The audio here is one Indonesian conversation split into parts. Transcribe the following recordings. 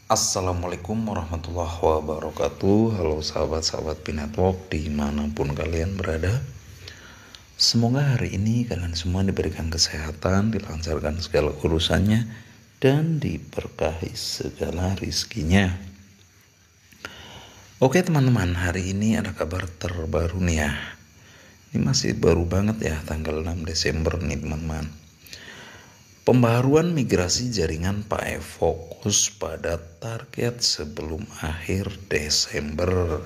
Assalamualaikum warahmatullahi wabarakatuh. Halo sahabat-sahabat Pinetwork dimanapun kalian berada. Semoga hari ini kalian semua diberikan kesehatan, dilancarkan segala urusannya, dan diberkahi segala rizkinya. Oke teman-teman, hari ini ada kabar terbaru nih ya. Ini masih baru banget ya, tanggal 6 Desember nih teman-teman. Pembaharuan migrasi jaringan PAE fokus pada target sebelum akhir Desember.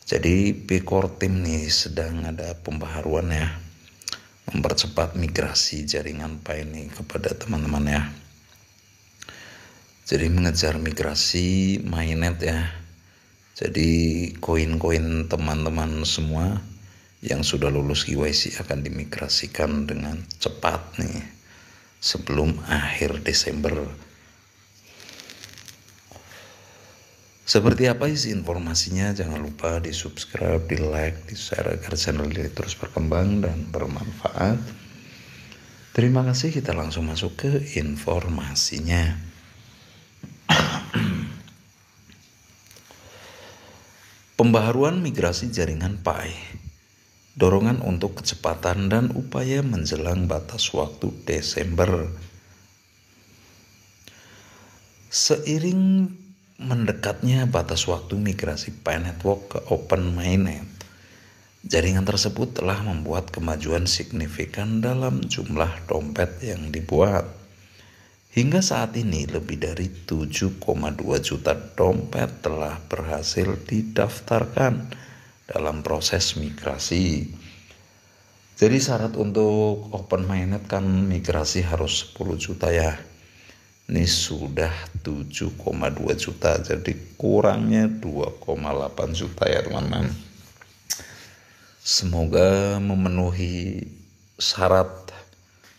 Jadi P-Core Team nih sedang ada pembaharuan ya, mempercepat migrasi jaringan PAE ini kepada teman-teman ya. Jadi mengejar migrasi mainnet ya. Jadi koin-koin teman-teman semua yang sudah lulus KYC akan dimigrasikan dengan cepat nih sebelum akhir Desember. Seperti apa isi informasinya? Jangan lupa di subscribe, di like, di share agar channel ini terus berkembang dan bermanfaat. Terima kasih, kita langsung masuk ke informasinya. Pembaharuan migrasi jaringan PAE. Dorongan untuk kecepatan dan upaya menjelang batas waktu Desember. Seiring mendekatnya batas waktu migrasi PAE Network ke Open Mainnet, jaringan tersebut telah membuat kemajuan signifikan dalam jumlah dompet yang dibuat. Hingga saat ini lebih dari 7,2 juta dompet telah berhasil didaftarkan dalam proses migrasi. Jadi syarat untuk Open Mainnet kan migrasi harus 10 juta ya. Ini sudah 7,2 juta, jadi kurangnya 2,8 juta ya teman-teman. Semoga memenuhi syarat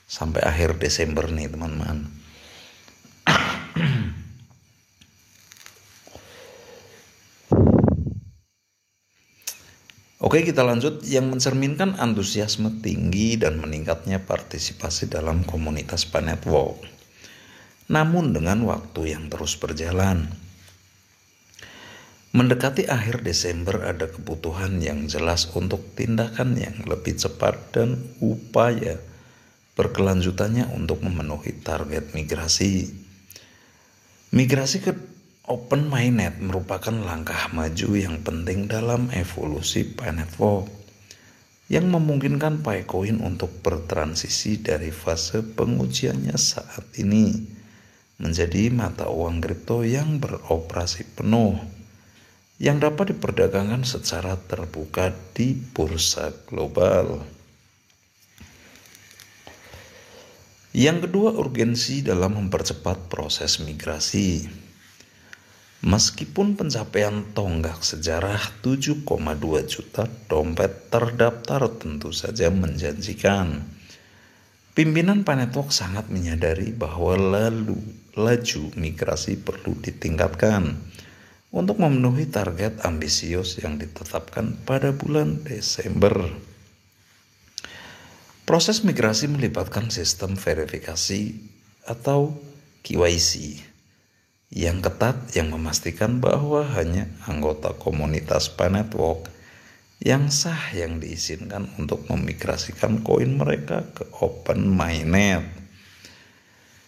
sampai akhir Desember nih teman-teman. Oke, kita lanjut. Yang mencerminkan antusiasme tinggi dan meningkatnya partisipasi dalam komunitas PAE Network. Namun dengan waktu yang terus berjalan, mendekati akhir Desember ada kebutuhan yang jelas untuk tindakan yang lebih cepat dan upaya berkelanjutannya untuk memenuhi target migrasi. Migrasi ke Open Mainnet merupakan langkah maju yang penting dalam evolusi PAE Network yang memungkinkan PAEcoin untuk bertransisi dari fase pengujiannya saat ini menjadi mata uang kripto yang beroperasi penuh yang dapat diperdagangkan secara terbuka di bursa global. Yang kedua, urgensi dalam mempercepat proses migrasi. Meskipun pencapaian tonggak sejarah 7,2 juta dompet terdaftar tentu saja menjanjikan, pimpinan PAE Network sangat menyadari bahwa laju migrasi perlu ditingkatkan untuk memenuhi target ambisius yang ditetapkan pada bulan Desember. Proses migrasi melibatkan sistem verifikasi atau KYC yang ketat yang memastikan bahwa hanya anggota komunitas PAE Network yang sah yang diizinkan untuk memigrasikan koin mereka ke Open Mainnet.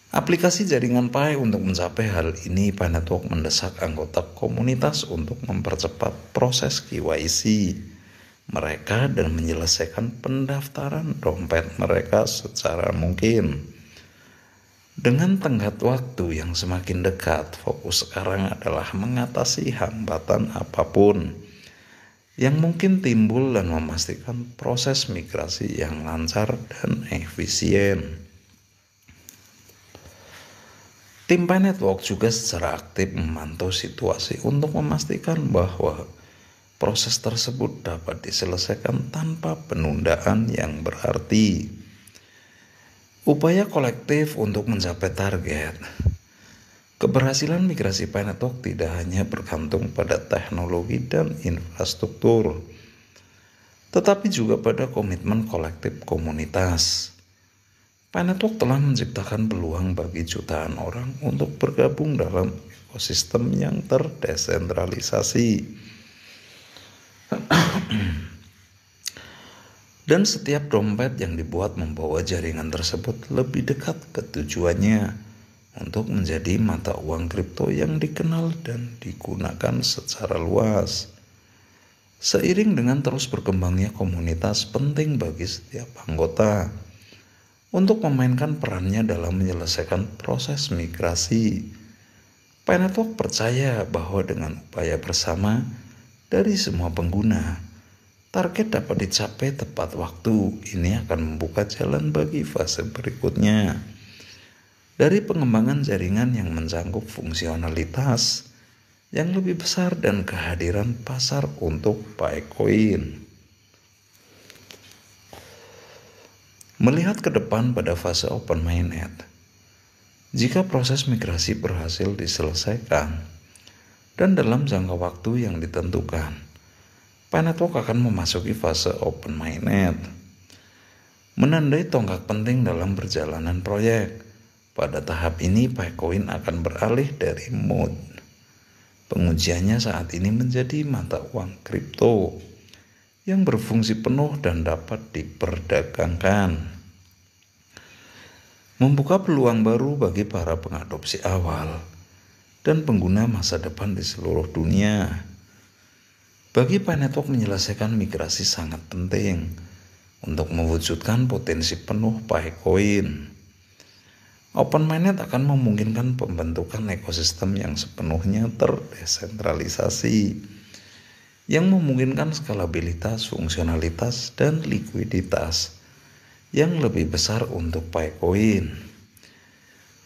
Aplikasi jaringan PAE untuk mencapai hal ini, PAE Network mendesak anggota komunitas untuk mempercepat proses KYC mereka dan menyelesaikan pendaftaran dompet mereka secara mungkin. Dengan tenggat waktu yang semakin dekat, fokus sekarang adalah mengatasi hambatan apapun yang mungkin timbul dan memastikan proses migrasi yang lancar dan efisien. Tim PAE Network juga secara aktif memantau situasi untuk memastikan bahwa proses tersebut dapat diselesaikan tanpa penundaan yang berarti. Upaya kolektif untuk mencapai target. Keberhasilan migrasi PAE Network tidak hanya bergantung pada teknologi dan infrastruktur, tetapi juga pada komitmen kolektif komunitas. PAE Network telah menciptakan peluang bagi jutaan orang untuk bergabung dalam ekosistem yang terdesentralisasi. Dan setiap dompet yang dibuat membawa jaringan tersebut lebih dekat ke tujuannya untuk menjadi mata uang kripto yang dikenal dan digunakan secara luas. Seiring dengan terus berkembangnya komunitas, penting bagi setiap anggota untuk memainkan perannya dalam menyelesaikan proses migrasi. Pi-Network percaya bahwa dengan upaya bersama dari semua pengguna, target dapat dicapai tepat waktu. Ini akan membuka jalan bagi fase berikutnya. Dari pengembangan jaringan yang mencakup fungsionalitas yang lebih besar dan kehadiran pasar untuk Picoin. Melihat ke depan pada fase open mainnet, jika proses migrasi berhasil diselesaikan dan dalam jangka waktu yang ditentukan, Pi-Network akan memasuki fase open mainnet, menandai tonggak penting dalam perjalanan proyek. Pada tahap ini, Picoin akan beralih dari mode pengujiannya saat ini menjadi mata uang kripto yang berfungsi penuh dan dapat diperdagangkan, membuka peluang baru bagi para pengadopsi awal dan pengguna masa depan di seluruh dunia. Bagi Pi-Network, menyelesaikan migrasi sangat penting untuk mewujudkan potensi penuh Picoin. Open mainnet akan memungkinkan pembentukan ekosistem yang sepenuhnya terdesentralisasi, yang memungkinkan skalabilitas, fungsionalitas, dan likuiditas yang lebih besar untuk Picoin.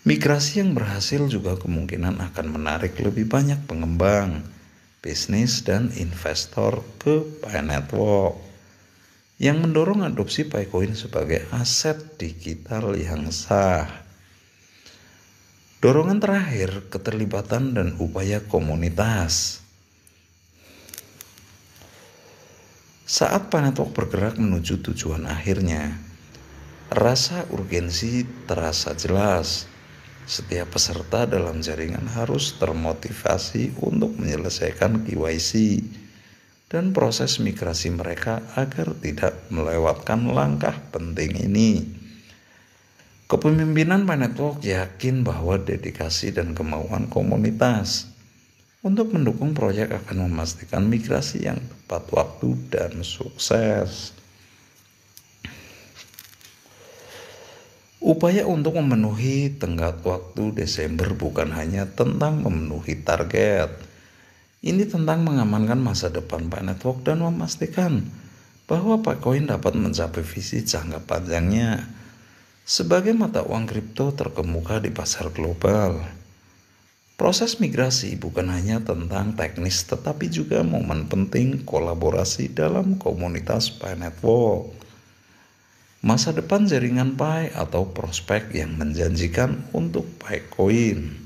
Migrasi yang berhasil juga kemungkinan akan menarik lebih banyak pengembang, bisnis, dan investor ke Pi-Network, yang mendorong adopsi Picoin sebagai aset digital yang sah. Dorongan terakhir, keterlibatan dan upaya komunitas. Saat Pi-Network bergerak menuju tujuan akhirnya, rasa urgensi terasa jelas. Setiap peserta dalam jaringan harus termotivasi untuk menyelesaikan KYC dan proses migrasi mereka agar tidak melewatkan langkah penting ini. Kepemimpinan Pi-Network yakin bahwa dedikasi dan kemauan komunitas untuk mendukung proyek akan memastikan migrasi yang tepat waktu dan sukses. Upaya untuk memenuhi tenggat waktu Desember bukan hanya tentang memenuhi target. Ini tentang mengamankan masa depan Pi-Network dan memastikan bahwa Picoin dapat mencapai visi jangka panjangnya sebagai mata uang kripto terkemuka di pasar global. Proses migrasi bukan hanya tentang teknis tetapi juga momen penting kolaborasi dalam komunitas Pi-Network. Masa depan jaringan Pi atau prospek yang menjanjikan untuk Picoin.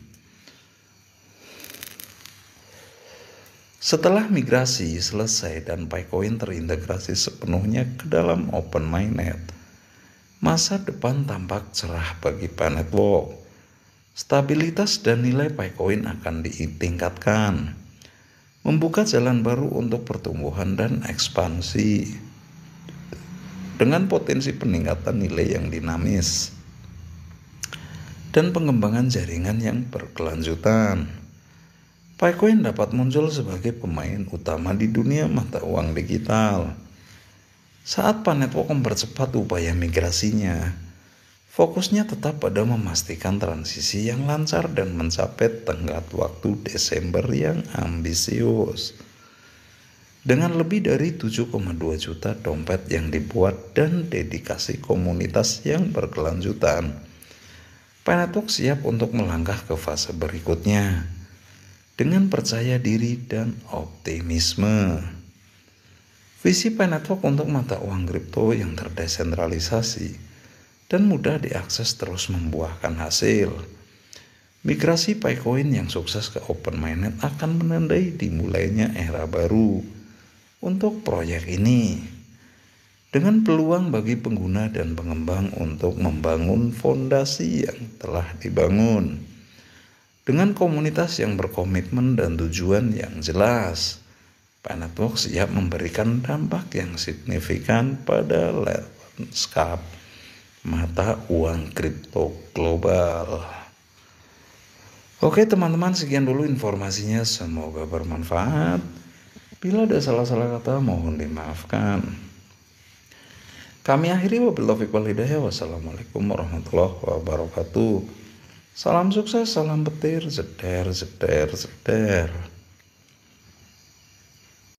Setelah migrasi selesai dan Picoin terintegrasi sepenuhnya ke dalam open mainnet, masa depan tampak cerah bagi Pi-Network. Stabilitas dan nilai Picoin akan ditingkatkan, membuka jalan baru untuk pertumbuhan dan ekspansi dengan potensi peningkatan nilai yang dinamis dan pengembangan jaringan yang berkelanjutan. Picoin dapat muncul sebagai pemain utama di dunia mata uang digital. Saat Pi-Network mempercepat upaya migrasinya, fokusnya tetap pada memastikan transisi yang lancar dan mencapai tenggat waktu Desember yang ambisius. Dengan lebih dari 7,2 juta dompet yang dibuat dan dedikasi komunitas yang berkelanjutan, Pi-Network siap untuk melangkah ke fase berikutnya dengan percaya diri dan optimisme. Visi Pi-Network untuk mata uang kripto yang terdesentralisasi dan mudah diakses terus membuahkan hasil. Migrasi Picoin yang sukses ke open mainnet akan menandai dimulainya era baru untuk proyek ini, dengan peluang bagi pengguna dan pengembang untuk membangun fondasi yang telah dibangun. Dengan komunitas yang berkomitmen dan tujuan yang jelas, Pinetwork siap memberikan dampak yang signifikan pada lanskap mata uang kripto global. Oke teman-teman, sekian dulu informasinya, semoga bermanfaat. Bila ada salah-salah kata mohon dimaafkan. Kami akhiri wabillahi taufiq wal hidayah. Wassalamualaikum warahmatullahi wabarakatuh. Salam sukses, salam petir, zeder, zeder, zeder.